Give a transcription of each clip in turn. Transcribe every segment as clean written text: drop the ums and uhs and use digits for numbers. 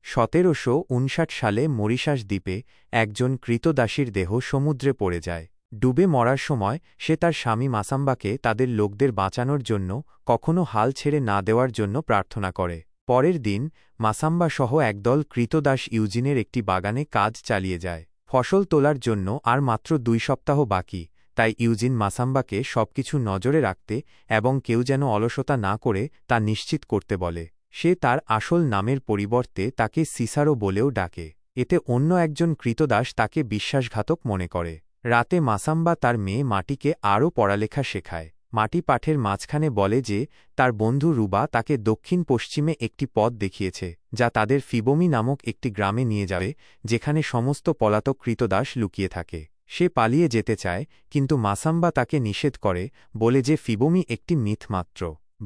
1759 সালে মরিশাস দ্বীপে একজন ক্রীতদাসীর দেহ সমুদ্রে পড়ে যায়। ডুবে মরার সময় সে তার স্বামী মাসাম্বাকে তাদের লোকদের বাঁচানোর জন্য কখনও হাল ছেড়ে না দেওয়ার জন্য প্রার্থনা করে। পরের দিন মাসাম্বা সহ একদল ক্রীতদাস ইউজিনের একটি বাগানে কাজ চালিয়ে যায়। ফসল তোলার জন্য আর মাত্র 2 সপ্তাহ বাকি, তাই ইউজিন মাসাম্বাকে সবকিছু নজরে রাখতে এবং কেউ যেন অলসতা না করে তা নিশ্চিত করতে বলে। সে তার আসল নামের পরিবর্তে তাকে সিসারো বলেও ডাকে। এতে অন্য একজন ক্রীতদাস তাকে বিশ্বাসঘাতক মনে করে। রাতে মাসাম্বা তার মেয়ে মাটিকে আরও পড়ালেখা শেখায়। মাটি পাঠের মাঝখানে বলে যে তার বন্ধু রুবা তাকে দক্ষিণ পশ্চিমে একটি পথ দেখিয়েছে যা তাদের ফিবোমি নামক একটি গ্রামে নিয়ে যাবে, যেখানে সমস্ত পলাতক ক্রীতদাস লুকিয়ে থাকে। সে পালিয়ে যেতে চায়, কিন্তু মাসাম্বা তাকে নিষেধ করে, বলে যে ফিবোমি একটি মিথ মাত্র।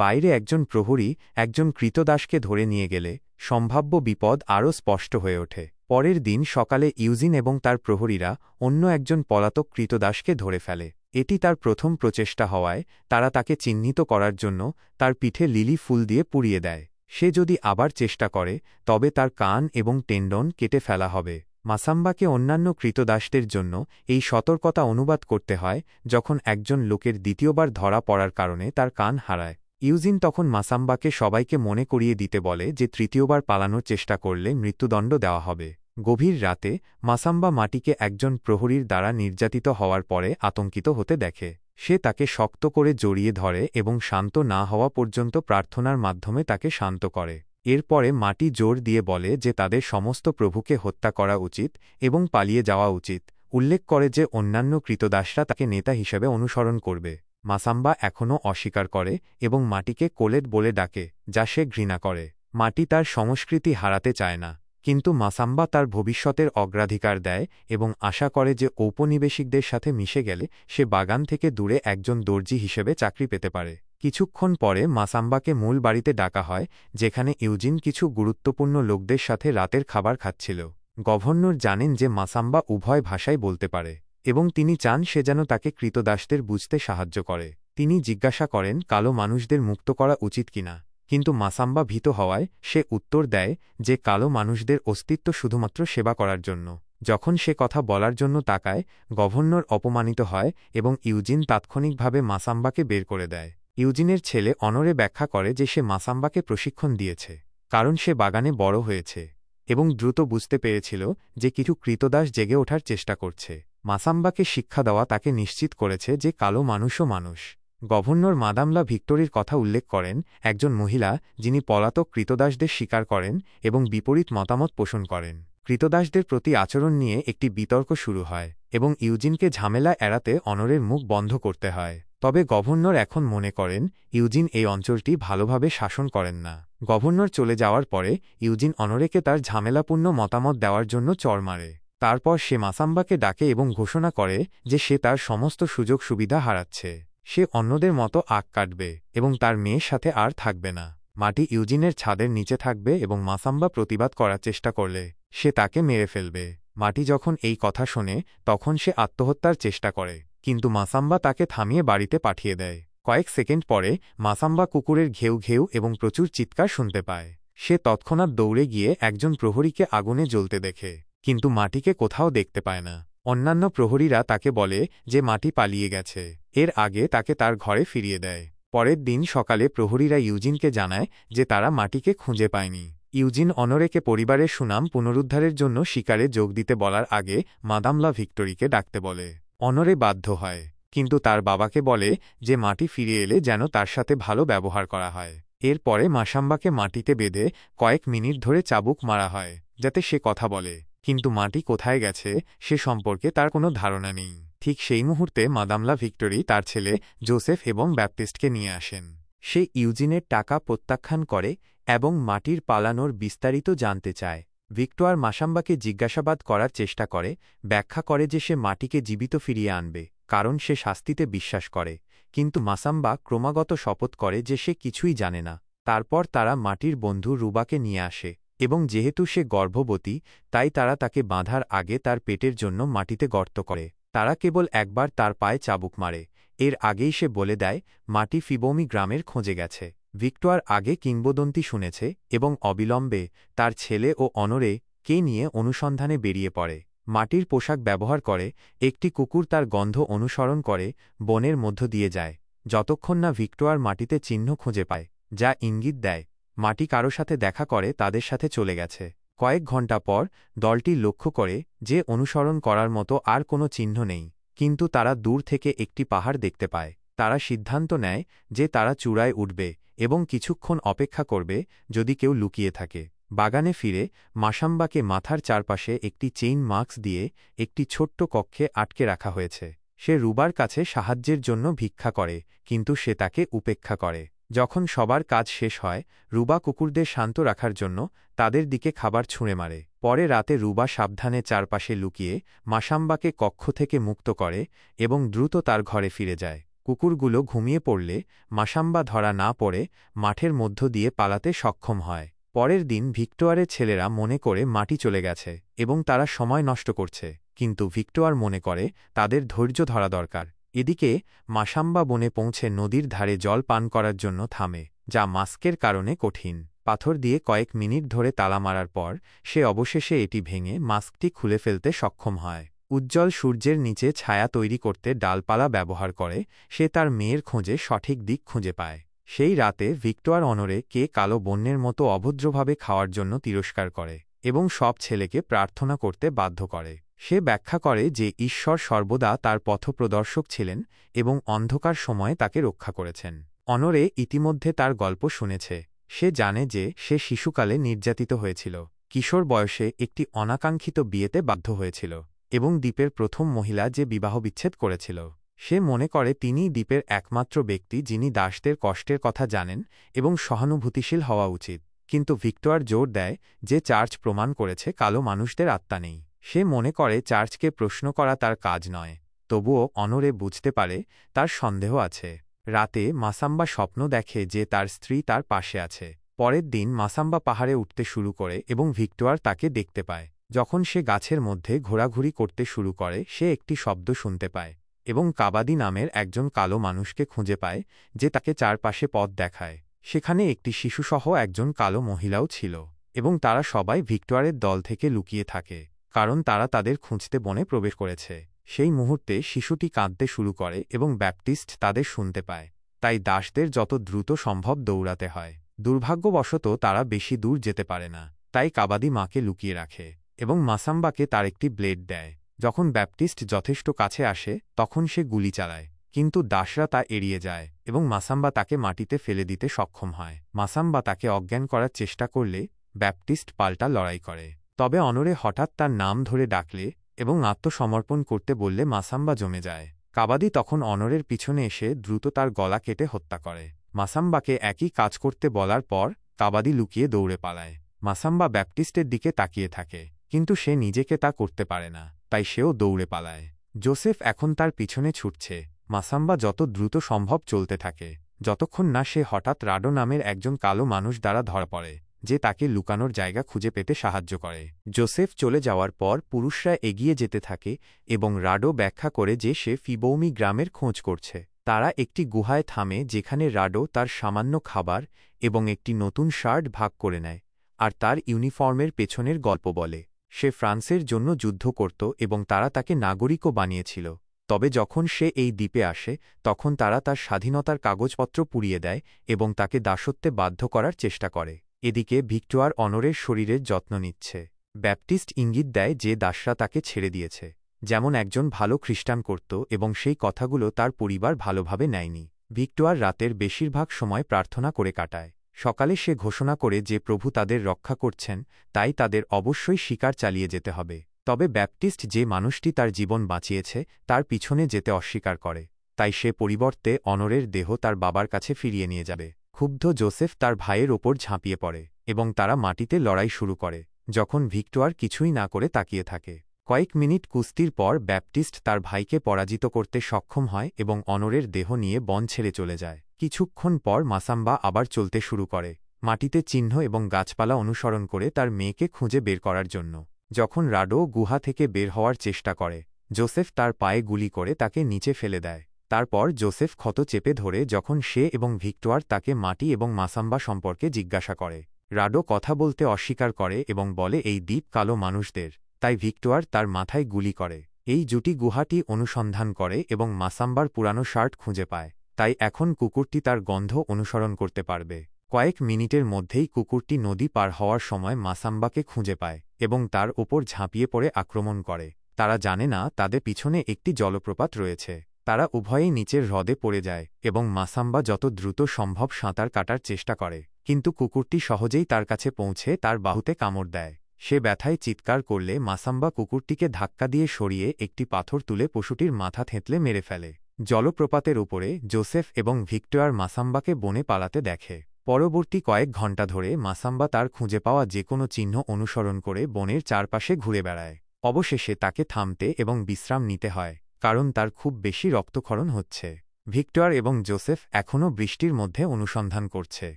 বাইরে একজন প্রহরী একজন ক্রীতদাসকে ধরে নিয়ে গেলে সম্ভাব্য বিপদ আরও স্পষ্ট হয়ে ওঠে। পরের দিন সকালে ইউজিন এবং তার প্রহরীরা অন্য একজন পলাতক ক্রীতদাসকে ধরে ফেলে। এটি তার প্রথম প্রচেষ্টা হওয়ায় তারা তাকে চিহ্নিত করার জন্য তার পিঠে লিলি ফুল দিয়ে পুড়িয়ে দেয়। সে যদি আবার চেষ্টা করে তবে তার কান এবং টেন্ডন কেটে ফেলা হবে। মাসাম্বাকে অন্যান্য ক্রীতদাসদের জন্য এই সতর্কতা অনুবাদ করতে হয় যখন একজন লোকের দ্বিতীয়বার ধরা পড়ার কারণে তার কান হারায়। ইউজিন তখন মাসাম্বাকে সবাইকে মনে করিয়ে দিতে বলে যে তৃতীয়বার পালানোর চেষ্টা করলে মৃত্যুদণ্ড দেওয়া হবে। গভীর রাতে মাসাম্বা মাটিকে একজন প্রহরীর দ্বারা নির্যাতিত হওয়ার পরে আতঙ্কিত হতে দেখে। সে তাকে শক্ত করে জড়িয়ে ধরে এবং শান্ত না হওয়া পর্যন্ত প্রার্থনার মাধ্যমে তাকে শান্ত করে। এরপরে মাটি জোর দিয়ে বলে যে তাদের সমস্ত প্রভুকে হত্যা করা উচিত এবং পালিয়ে যাওয়া উচিত, উল্লেখ করে যে অন্যান্য ক্রীতদাসরা তাকে নেতা হিসেবে অনুসরণ করবে। মাসাম্বা এখনও অস্বীকার করে এবং মাটিকে কোলেট বলে ডাকে, যা সে ঘৃণা করে। মাটি তার সংস্কৃতি হারাতে চায় না, কিন্তু মাসাম্বা তার ভবিষ্যতের অগ্রাধিকার দেয় এবং আশা করে যে ঔপনিবেশিকদের সাথে মিশে গেলে সে বাগান থেকে দূরে একজন দর্জি হিসেবে চাকরি পেতে পারে। কিছুক্ষণ পরে মাসাম্বাকে মূল বাড়িতে ডাকা হয়, যেখানে ইউজিন কিছু গুরুত্বপূর্ণ লোকদের সাথে রাতের খাবার খাচ্ছিল। গভর্নর জানেন যে মাসাম্বা উভয় ভাষাই বলতে পারে এবং তিনি চান সে যেন তাকে ক্রীতদাসদের বুঝতে সাহায্য করে। তিনি জিজ্ঞাসা করেন কালো মানুষদের মুক্ত করা উচিত কিনা, কিন্তু মাসাম্বা ভীত হওয়ায় সে উত্তর দেয় যে কালো মানুষদের অস্তিত্ব শুধুমাত্র সেবা করার জন্য। যখন সে কথা বলার জন্য তাকায়, গভর্নর অপমানিত হয় এবং ইউজিন তাৎক্ষণিকভাবে মাসাম্বাকে বের করে দেয়। ইউজিনের ছেলে অনরে ব্যাখ্যা করে যে সে মাসাম্বাকে প্রশিক্ষণ দিয়েছে কারণ সে বাগানে বড় হয়েছে এবং দ্রুত বুঝতে পেরেছিল যে কিছু ক্রীতদাস জেগে ওঠার চেষ্টা করছে। মাসাম্বাকে শিক্ষা দেওয়া তাকে নিশ্চিত করেছে যে কালো মানুষও মানুষ। গভর্নর মাদামলা ভিক্টোরির কথা উল্লেখ করেন, একজন মহিলা যিনি পলাতক ক্রীতদাসদের স্বীকার করেন এবং বিপরীত মতামত পোষণ করেন। ক্রীতদাসদের প্রতি আচরণ নিয়ে একটি বিতর্ক শুরু হয় এবং ইউজিনকে ঝামেলা এড়াতে অনরের মুখ বন্ধ করতে হয়। তবে গভর্নর এখন মনে করেন ইউজিন এই অঞ্চলটি ভালোভাবে শাসন করেন না। গভর্নর চলে যাওয়ার পরে ইউজিন অনরেকে তার ঝামেলাপূর্ণ মতামত দেওয়ার জন্য চড় মারে। তারপর সে মাসাম্বাকে ডাকে এবং ঘোষণা করে যে সে তার সমস্ত সুযোগ সুবিধা হারাচ্ছে। সে অন্যদের মতো আগ কাটবে এবং তার মেয়ের সাথে আর থাকবে না। মাটি ইউজিনের ছাদের নিচে থাকবে এবং মাসাম্বা প্রতিবাদ করার চেষ্টা করলে সে তাকে মেরে ফেলবে। মাটি যখন এই কথা শোনে তখন সে আত্মহত্যার চেষ্টা করে, কিন্তু মাসাম্বা তাকে থামিয়ে বাড়িতে পাঠিয়ে দেয়। কয়েক সেকেন্ড পরে মাসাম্বা কুকুরের ঘেউ ঘেউ এবং প্রচুর চিৎকার শুনতে পায়। সে তৎক্ষণাৎ দৌড়ে গিয়ে একজন প্রহরীকে আগুনে জ্বলতে দেখে, কিন্তু মাটিকে কোথাও দেখতে পায় না। অন্যান্য প্রহরীরা তাকে বলে যে মাটি পালিয়ে গেছে, এর আগে তাকে তার ঘরে ফিরিয়ে দেয়। পরের দিন সকালে প্রহরীরা ইউজিনকে জানায় যে তারা মাটিকে খুঁজে পায়নি। ইউজিন অনরেকে পরিবারের সুনাম পুনরুদ্ধারের জন্য শিকারে যোগ দিতে বলার আগে মাদামলা ভিক্টোরিকে ডাকতে বলে। অনরে বাধ্য হয়, কিন্তু তার বাবাকে বলে যে মাটি ফিরে এলে যেন তার সাথে ভালো ব্যবহার করা হয়। এরপরে মাসাম্বাকে মাটিতে বেঁধে কয়েক মিনিট ধরে চাবুক মারা হয় যাতে সে কথা বলে, কিন্তু মাটি কোথায় গেছে সে সম্পর্কে তার কোনো ধারণা নেই। ঠিক সেই মুহূর্তে মাদামলা ভিক্টোরি তার ছেলে জোসেফ এবং ব্যাপটিস্টকে নিয়ে আসেন। সে ইউজিনের টাকা প্রত্যাখ্যান করে এবং মাটির পালানোর বিস্তারিত জানতে চায়। ভিক্টোয়ার মাসাম্বাকে জিজ্ঞাসাবাদ করার চেষ্টা করে, ব্যাখ্যা করে যে সে মাটিকে জীবিত ফিরিয়ে আনবে কারণ সে শাস্তিতে বিশ্বাস করে, কিন্তু মাসাম্বা ক্রমাগত শপথ করে যে সে কিছুই জানে না। তারপর তারা মাটির বন্ধু রুবাকে নিয়ে আসে এবং যেহেতু সে গর্ভবতী তাই তারা তাকে বাঁধার আগে তার পেটের জন্য মাটিতে গর্ত করে। তারা কেবল একবার তার পায়ে চাবুক মারে, এর আগেই সে বলে দেয় মাটি ফিবোমি গ্রামের খোঁজে গেছে। ভিক্টর আগে কিংবদন্তি শুনেছে এবং অবিলম্বে তার ছেলে ও অনরে কে নিয়ে অনুসন্ধানে বেরিয়ে পড়ে। মাটির পোশাক ব্যবহার করে, একটি কুকুর তার গন্ধ অনুসরণ করে বনের মধ্য দিয়ে যায়, যতক্ষণ না ভিক্টর মাটিতে চিহ্ন খুঁজে পায়, যা ইঙ্গিত দেয় মাটি কারো সাথে দেখা করে তাদের সাথে চলে গেছে। কয়েক ঘণ্টা পর দলটি লক্ষ্য করে যে অনুসরণ করার মতো আর কোনো চিহ্ন নেই, কিন্তু তারা দূর থেকে একটি পাহাড় দেখতে পায়। তারা সিদ্ধান্ত নেয় যে তারা চূড়ায় উঠবে এবং কিছুক্ষণ অপেক্ষা করবে যদি কেউ লুকিয়ে থাকে। বাগানে ফিরে মাসাম্বাকে মাথার চারপাশে একটি চেইন মাস্ক দিয়ে একটি ছোট্ট কক্ষে আটকে রাখা হয়েছে। সে রুবার কাছে সাহায্যের জন্য ভিক্ষা করে, কিন্তু সে তাকে উপেক্ষা করে। যখন সবার কাজ শেষ হয়, রুবা কুকুরদের শান্ত রাখার জন্য তাদের দিকে খাবার ছুঁড়ে মারে। পরে রাতে রুবা সাবধানে চারপাশে লুকিয়ে মাসাম্বাকে কক্ষ থেকে মুক্ত করে এবং দ্রুত তার ঘরে ফিরে যায়। কুকুরগুলো ঘুমিয়ে পড়লে মাসাম্বা ধরা না পড়ে মাঠের মধ্য দিয়ে পালাতে সক্ষম হয়। পরের দিন ভিক্টরের ছেলেরা মনে করে মাটি চলে গেছে এবং তারা সময় নষ্ট করছে, কিন্তু ভিক্টর মনে করে তাদের ধৈর্য ধরা দরকার। এদিকে মাসাম্বা বনে পৌঁছে নদীর ধারে জল পান করার জন্য থামে, যা মাস্কের কারণে কঠিন। পাথর দিয়ে কয়েক মিনিট ধরে তালা মারার পর সে অবশেষে এটি ভেঙে মাস্কটি খুলে ফেলতে সক্ষম হয়। উজ্জ্বল সূর্যের নিচে ছায়া তৈরি করতে ডালপালা ব্যবহার করে সে তার মেয়ের খোঁজে সঠিক দিক খুঁজে পায়। সেই রাতে ভিক্টর অনরে কে কালো বন্যের মতো অভদ্রভাবে খাওয়ার জন্য তিরস্কার করে এবং সব ছেলেকে প্রার্থনা করতে বাধ্য করে। সে ব্যাখ্যা করে যে ঈশ্বর সর্বদা তার পথপ্রদর্শক ছিলেন এবং অন্ধকার সময়ে তাকে রক্ষা করেছেন। অনরে ইতিমধ্যে তার গল্প শুনেছে। সে জানে যে সে শিশুকালে নির্যাতিত হয়েছিল, কিশোর বয়সে একটি অনাকাঙ্ক্ষিত বিয়েতে বাধ্য হয়েছিল এবং দ্বীপের প্রথম মহিলা যে বিবাহবিচ্ছেদ করেছিল। সে মনে করে তিনিই দ্বীপের একমাত্র ব্যক্তি যিনি দাসদের কষ্টের কথা জানেন এবং সহানুভূতিশীল হওয়া উচিত। কিন্তু ভিক্টর জোর দেয় যে চার্চ প্রমাণ করেছে কালো মানুষদের আত্মা নেই। সে মনে করে চার্চকে প্রশ্ন করা তার কাজ নয়। তবুও অনরে বুঝতে পারে তার সন্দেহ আছে। রাতে মাসাম্বা স্বপ্ন দেখে যে তার স্ত্রী তার পাশে আছে। পরের দিন মাসাম্বা পাহাড়ে উঠতে শুরু করে এবং ভিক্টর তাকে দেখতে পায়। যখন সে গাছের মধ্যে ঘোরাঘুরি করতে শুরু করে সে একটি শব্দ শুনতে পায় এবং কাবাদি নামের একজন কালো মানুষকে খুঁজে পায় যে তাকে চারপাশে পথ দেখায়। সেখানে একটি শিশুসহ একজন কালো মহিলাও ছিল এবং তারা সবাই ভিক্টরের দল থেকে লুকিয়ে থাকে, কারণ তারা তাদের খুঁজতে বনে প্রবেশ করেছে। সেই মুহূর্তে শিশুটি কাঁদতে শুরু করে এবং ব্যাপটিস্ট তাদের শুনতে পায়, তাই দাসদের যত দ্রুত সম্ভব দৌড়াতে হয়। দুর্ভাগ্যবশত তারা বেশি দূর যেতে পারে না, তাই কাবাদি মাকে লুকিয়ে রাখে এবং মাসাম্বাকে তার একটি ব্লেড দেয়। যখন ব্যাপটিস্ট যথেষ্ট কাছে আসে তখন সে গুলি চালায়, কিন্তু দাসরা তা এড়িয়ে যায় এবং মাসাম্বা তাকে মাটিতে ফেলে দিতে সক্ষম হয়। মাসাম্বা তাকে অজ্ঞান করার চেষ্টা করলে ব্যাপটিস্ট পাল্টা লড়াই করে, তবে অনরে হঠাৎ তার নাম ধরে ডাকলে এবং আত্মসমর্পণ করতে বললে মাসাম্বা জমে যায়। কাবাদি তখন অনরের পিছনে এসে দ্রুত তার গলা কেটে হত্যা করে। মাসাম্বাকে একই কাজ করতে বলার পর কাবাদি লুকিয়ে দৌড়ে পালায়। মাসাম্বা ব্যাপটিস্টের দিকে তাকিয়ে থাকে, কিন্তু সে নিজেকে তা করতে পারে না, তাই সেও দৌড়ে পালায়। জোসেফ এখন তার পিছনে ছুটছে। মাসাম্বা যত দ্রুত সম্ভব চলতে থাকে, যতক্ষণ না সে হঠাৎ রাডো নামের একজন কালো মানুষ দ্বারা ধরা পড়ে, যে তাকে লুকানোর জায়গা খুঁজে পেতে সাহায্য করে। জোসেফ চলে যাওয়ার পর পুরুষরা এগিয়ে যেতে থাকে এবং রাডো ব্যাখ্যা করে যে সে ফিবৌমি গ্রামের খোঁজ করছে। তারা একটি গুহায় থামে যেখানে রাডো তার সামান্য খাবার এবং একটি নতুন শার্ট ভাগ করে নেয় আর তার ইউনিফর্মের পেছনের গল্প বলে। সে ফ্রান্সের জন্য যুদ্ধ করত এবং তারা তাকে নাগরিকও বানিয়েছিল। তবে যখন সে এই দ্বীপে আসে তখন তারা তার স্বাধীনতার কাগজপত্র পুড়িয়ে দেয় এবং তাকে দাসত্বে বাধ্য করার চেষ্টা করে। এদিকে ভিক্টর অনরের শরীরের যত্ন নিচ্ছে। ব্যাপটিস্ট ইঙ্গিত দেয় যে দাসরা তাকে ছেড়ে দিয়েছে, যেমন একজন ভালো খ্রিস্টান করত, এবং সেই কথাগুলো তার পরিবার ভালোভাবে নেয়নি। ভিক্টর রাতের বেশিরভাগ সময় প্রার্থনা করে কাটায়। সকালে সে ঘোষণা করে যে প্রভু তাদের রক্ষা করছেন, তাই তাদের অবশ্যই শিকার চালিয়ে যেতে হবে। তবে ব্যাপটিস্ট যে মানুষটি তার জীবন বাঁচিয়েছে তার পিছনে যেতে অস্বীকার করে, তাই সে পরিবর্তে অনরের দেহ তার বাবার কাছে ফিরিয়ে নিয়ে যাবে। ক্ষুব্ধ জোসেফ তার ভাইয়ের ওপর ঝাঁপিয়ে পড়ে এবং তারা মাটিতে লড়াই শুরু করে, যখন ভিক্টর কিছুই না করে তাকিয়ে থাকে। কয়েক মিনিট কুস্তির পর ব্যাপটিস্ট তার ভাইকে পরাজিত করতে সক্ষম হয় এবং অনরের দেহ নিয়ে বন ছেড়ে চলে যায়। কিছুক্ষণ পর মাসাম্বা আবার চলতে শুরু করে, মাটিতে চিহ্ন এবং গাছপালা অনুসরণ করে তার মেয়েকে খুঁজে বের করার জন্য। যখন রাডো গুহা থেকে বের হওয়ার চেষ্টা করে, জোসেফ তার পায়ে গুলি করে তাকে নিচে ফেলে দেয়। তারপর জোসেফ ক্ষত চেপে ধরে যখন সে এবং ভিক্টোয়ার তাকে মাটি এবং মাসাম্বা সম্পর্কে জিজ্ঞাসা করে। রাডো কথা বলতে অস্বীকার করে এবং বলে এই দ্বীপ কালো মানুষদের, তাই ভিক্টোয়ার তার মাথায় গুলি করে। এই জুটি গুহাটি অনুসন্ধান করে এবং মাসাম্বার পুরানো শার্ট খুঁজে পায়, তাই এখন কুকুরটি তার গন্ধ অনুসরণ করতে পারবে। কয়েক মিনিটের মধ্যেই কুকুরটি নদী পার হওয়ার সময় মাসাম্বাকে খুঁজে পায় এবং তার ওপর ঝাঁপিয়ে পড়ে আক্রমণ করে। তারা জানে না তাদের পিছনে একটি জলপ্রপাত রয়েছে। তারা উভয়েই নিচের হ্রদে পড়ে যায় এবং মাসাম্বা যত দ্রুত সম্ভব সাঁতার কাটার চেষ্টা করে, কিন্তু কুকুরটি সহজেই তার কাছে পৌঁছে তার বাহুতে কামড় দেয়। সে ব্যথায় চিৎকার করলে মাসাম্বা কুকুরটিকে ধাক্কা দিয়ে সরিয়ে একটি পাথর তুলে পশুটির মাথা থেঁতলে মেরে ফেলে। জলপ্রপাতের উপরে জোসেফ এবং ভিক্টোয়ার মাসাম্বাকে বনে পালাতে দেখে। পরবর্তী কয়েক ঘণ্টা ধরে মাসাম্বা তার খুঁজে পাওয়া যে কোনো চিহ্ন অনুসরণ করে বনের চারপাশে ঘুরে বেড়ায়। অবশেষে তাকে থামতে এবং বিশ্রাম নিতে হয়, কারণ তার খুব বেশি রক্তক্ষরণ হচ্ছে। ভিক্টোয়ার এবং জোসেফ এখনও বৃষ্টির মধ্যে অনুসন্ধান করছে,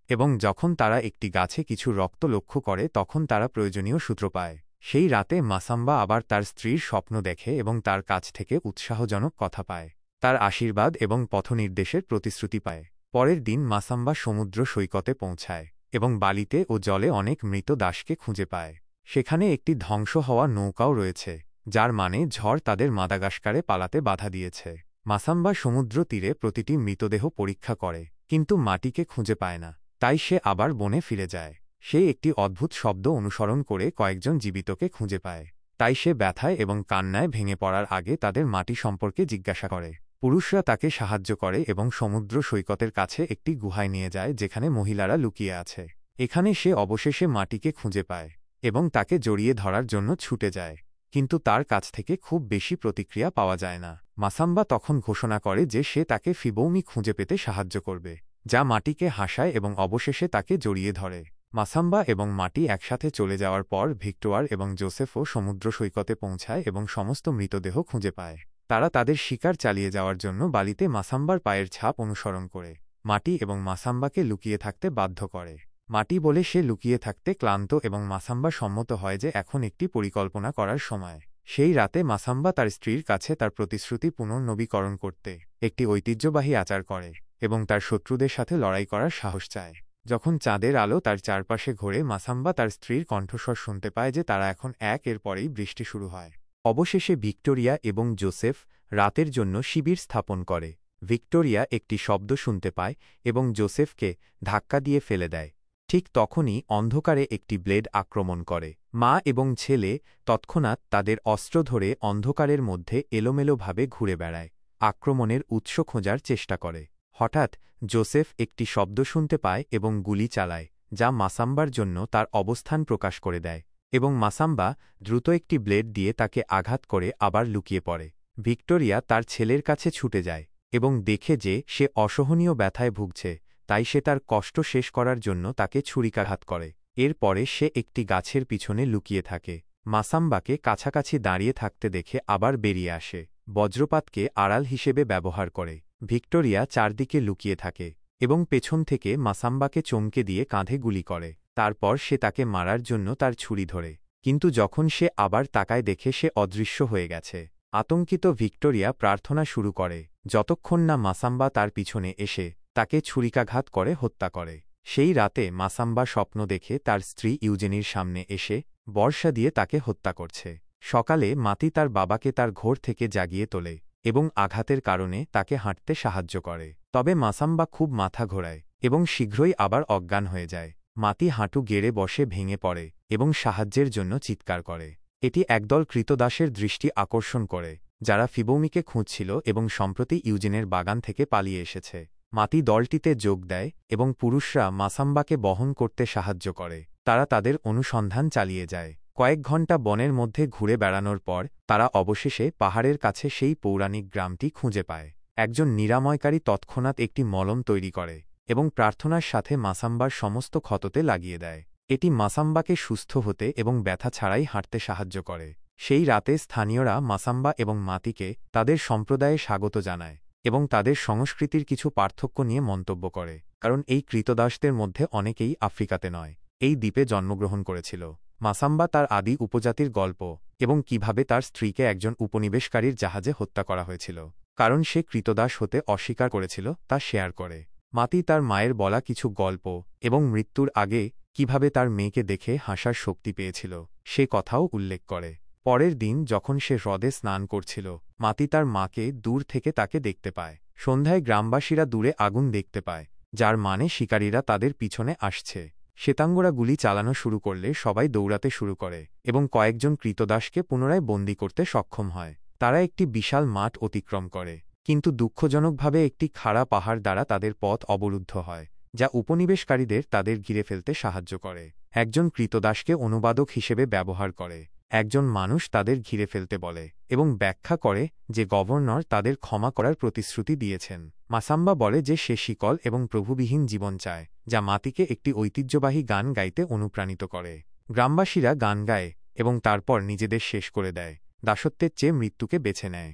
এবং যখন তারা একটি গাছে কিছু রক্ত লক্ষ্য করে তখন তারা প্রয়োজনীয় সূত্র পায়। সেই রাতে মাসাম্বা আবার তার স্ত্রীর স্বপ্ন দেখে এবং তার কাছ থেকে উৎসাহজনক কথা পায়, তার আশীর্বাদ এবং পথনির্দেশের প্রতিশ্রুতি পায়। পরের দিন মাসাম্বা সমুদ্র সৈকতে পৌঁছায় এবং বালিতে ও জলে অনেক মৃত দাসকে খুঁজে পায়। সেখানে একটি ধ্বংস হওয়া নৌকাও রয়েছে, যার মানে ঝড় তাদের মাদাগাস্কারে পালাতে বাধা দিয়েছে। মাসাম্বা সমুদ্র তীরে প্রতিটি মৃতদেহ পরীক্ষা করে, কিন্তু মাটিকে খুঁজে পায় না। তাই সে আবার বনে ফিরে যায়। সে একটি অদ্ভুত শব্দ অনুসরণ করে কয়েকজন জীবিতকে খুঁজে পায়, তাই সে ব্যথায় এবং কান্নায় ভেঙে পড়ার আগে তাদের মাটি সম্পর্কে জিজ্ঞাসা করে। পুরুষরা তাকে সাহায্য করে এবং সমুদ্র সৈকতের কাছে একটি গুহায় নিয়ে যায় যেখানে মহিলারা লুকিয়ে আছে। এখানে সে অবশেষে মাটিকে খুঁজে পায় এবং তাকে জড়িয়ে ধরার জন্য ছুটে যায়, কিন্তু তার কাছ থেকে খুব বেশি প্রতিক্রিয়া পাওয়া যায় না। মাসাম্বা তখন ঘোষণা করে যে সে তাকে ফিবৌমি খুঁজে পেতে সাহায্য করবে, যা মাটিকে হাসায় এবং অবশেষে তাকে জড়িয়ে ধরে। মাসাম্বা এবং মাটি একসাথে চলে যাওয়ার পর ভিক্টোয়ার এবং জোসেফও সমুদ্র সৈকতে পৌঁছায় এবং সমস্ত মৃতদেহ খুঁজে পায়। তারা তাদের শিকার চালিয়ে যাওয়ার জন্য বালিতে মাসাম্বার পায়ের ছাপ অনুসরণ করে মাটি এবং মাসাম্বাকে লুকিয়ে থাকতে বাধ্য করে। মাটি বলে সে লুকিয়ে থাকতে ক্লান্ত এবং মাসাম্বা সম্মত হয় যে এখন একটি পরিকল্পনা করার সময়। সেই রাতে মাসাম্বা তার স্ত্রীর কাছে তার প্রতিশ্রুতি পুনর্নবীকরণ করতে একটি ঐতিহ্যবাহী আচার করে এবং তার শত্রুদের সাথে লড়াই করার সাহস চায়। যখন চাঁদের আলো তার চারপাশে ঘোরে, মাসাম্বা তার স্ত্রীর কণ্ঠস্বর শুনতে পায় যে তারা এখন এর পরেই বৃষ্টি শুরু হয়। অবশেষে ভিক্টোরিয়া এবং জোসেফ রাতের জন্য শিবির স্থাপন করে। ভিক্টোরিয়া একটি শব্দ শুনতে পায় এবং জোসেফকে ধাক্কা দিয়ে ফেলে দেয়। ঠিক তখনই অন্ধকারে একটি ব্লেড আক্রমণ করে। মা এবং ছেলে তৎক্ষণাৎ তাদের অস্ত্র ধরে অন্ধকারের মধ্যে এলোমেলোভাবে ঘুরে বেড়ায়, আক্রমণের উৎস খোঁজার চেষ্টা করে। হঠাৎ জোসেফ একটি শব্দ শুনতে পায় এবং গুলি চালায়, যা মাসাম্বার জন্য তার অবস্থান প্রকাশ করে দেয়, এবং মাসাম্বা দ্রুত একটি ব্লেড দিয়ে তাকে আঘাত করে আবার লুকিয়ে পড়ে। ভিক্টোরিয়া তার ছেলের কাছে ছুটে যায় এবং দেখে যে সে অসহনীয় ব্যথায় ভুগছে, তাই সে তার কষ্ট শেষ করার জন্য তাকে ছুরিকাঘাত করে। এরপরে সে একটি গাছের পিছনে লুকিয়ে থাকে। মাসাম্বাকে কাছাকাছি দাঁড়িয়ে থাকতে দেখে আবার বেরিয়ে আসে, বজ্রপাতকে আড়াল হিসেবে ব্যবহার করে। ভিক্টোরিয়া চারদিকে লুকিয়ে থাকে এবং পেছন থেকে মাসাম্বাকে চমকে দিয়ে কাঁধে গুলি করে। তারপর সে তাকে মারার জন্য তার ছুরি ধরে, কিন্তু যখন সে আবার তাকায় দেখে সে অদৃশ্য হয়ে গেছে। আতঙ্কিত ভিক্টোরিয়া প্রার্থনা শুরু করে যতক্ষণ না মাসাম্বা তার পিছনে এসে তাকে ছুরিকাঘাত করে হত্যা করে। সেই রাতে মাসাম্বা স্বপ্ন দেখে তার স্ত্রী ইউজেনির সামনে এসে বর্ষা দিয়ে তাকে হত্যা করছে। সকালে মাতি তার বাবাকে তার ঘোর থেকে জাগিয়ে তোলে এবং আঘাতের কারণে তাকে হাঁটতে সাহায্য করে। তবে মাসাম্বা খুব মাথা ঘোরায় এবং শীঘ্রই আবার অজ্ঞান হয়ে যায়। মাতি হাঁটু গেড়ে বসে ভেঙে পড়ে এবং সাহায্যের জন্য চিৎকার করে। এটি একদল কৃতদাসের দৃষ্টি আকর্ষণ করে, যারা ফিবৌমিকে খুঁজছিল এবং সম্প্রতি ইউজেনের বাগান থেকে পালিয়ে এসেছে। মাতি দলটিতে যোগ দেয় এবং পুরুষরা মাসাম্বাকে বহন করতে সাহায্য করে। তারা তাদের অনুসন্ধান চালিয়ে যায়। কয়েক ঘণ্টা বনের মধ্যে ঘুরে বেড়ানোর পর তারা অবশেষে পাহাড়ের কাছে সেই পৌরাণিক গ্রামটি খুঁজে পায়। একজন নিরাময়কারী তৎক্ষণাৎ একটি মলম তৈরি করে এবং প্রার্থনার সাথে মাসাম্বার সমস্ত ক্ষততে লাগিয়ে দেয়। এটি মাসাম্বাকে সুস্থ হতে এবং ব্যথা ছাড়াই হাঁটতে সাহায্য করে। সেই রাতে স্থানীয়রা মাসাম্বা এবং মাতিকে তাদের সম্প্রদায়ে স্বাগত জানায় এবং তাদের সংস্কৃতির কিছু পার্থক্য নিয়ে মন্তব্য করে, কারণ এই কৃতদাসদের মধ্যে অনেকেই আফ্রিকাতে নয়, এই দ্বীপে জন্মগ্রহণ করেছিল। মাসাম্বা তার আদি উপজাতির গল্প এবং কিভাবে তার স্ত্রীকে একজন উপনিবেশকারীর জাহাজে হত্যা করা হয়েছিল, কারণ সে কৃতদাস হতে অস্বীকার করেছিল তা শেয়ার করে। মাতি তার মায়ের বলা কিছু গল্প এবং মৃত্যুর আগে কিভাবে তার মেয়েকে দেখে হাসার শক্তি পেয়েছিল সে কথাও উল্লেখ করে। পরের দিন যখন সে হ্রদে স্নান করছিল, মাতি তার মাকে দূর থেকে তাকে দেখতে পায়। সন্ধ্যায় গ্রামবাসীরা দূরে আগুন দেখতে পায়, যার মানে শিকারীরা তাদের পিছনে আসছে। শ্বেতাঙ্গরা গুলি চালানো শুরু করলে সবাই দৌড়াতে শুরু করে এবং কয়েকজন কৃতদাসকে পুনরায় বন্দী করতে সক্ষম হয়। তারা একটি বিশাল মাঠ অতিক্রম করে, কিন্তু দুঃখজনকভাবে একটি খাড়া পাহাড় দ্বারা তাদের পথ অবরুদ্ধ হয়, যা উপনিবেশকারীদের তাদের ঘিরে ফেলতে সাহায্য করে। একজন কৃতদাসকে অনুবাদক হিসেবে ব্যবহার করে। একজন মানুষ তাদের ঘিরে ফেলতে বলে এবং ব্যাখ্যা করে যে গভর্নর তাদের ক্ষমা করার প্রতিশ্রুতি দিয়েছেন। মাসাম্বা বলে যে সে শিকল এবং প্রভুবিহীন জীবন চায়, যা মাতিকে একটি ঐতিহ্যবাহী গান গাইতে অনুপ্রাণিত করে। গ্রামবাসীরা গান গায় এবং তারপর নিজেদের শেষ করে দেয়, দাসত্বের চেয়ে মৃত্যুকে বেছে নেয়।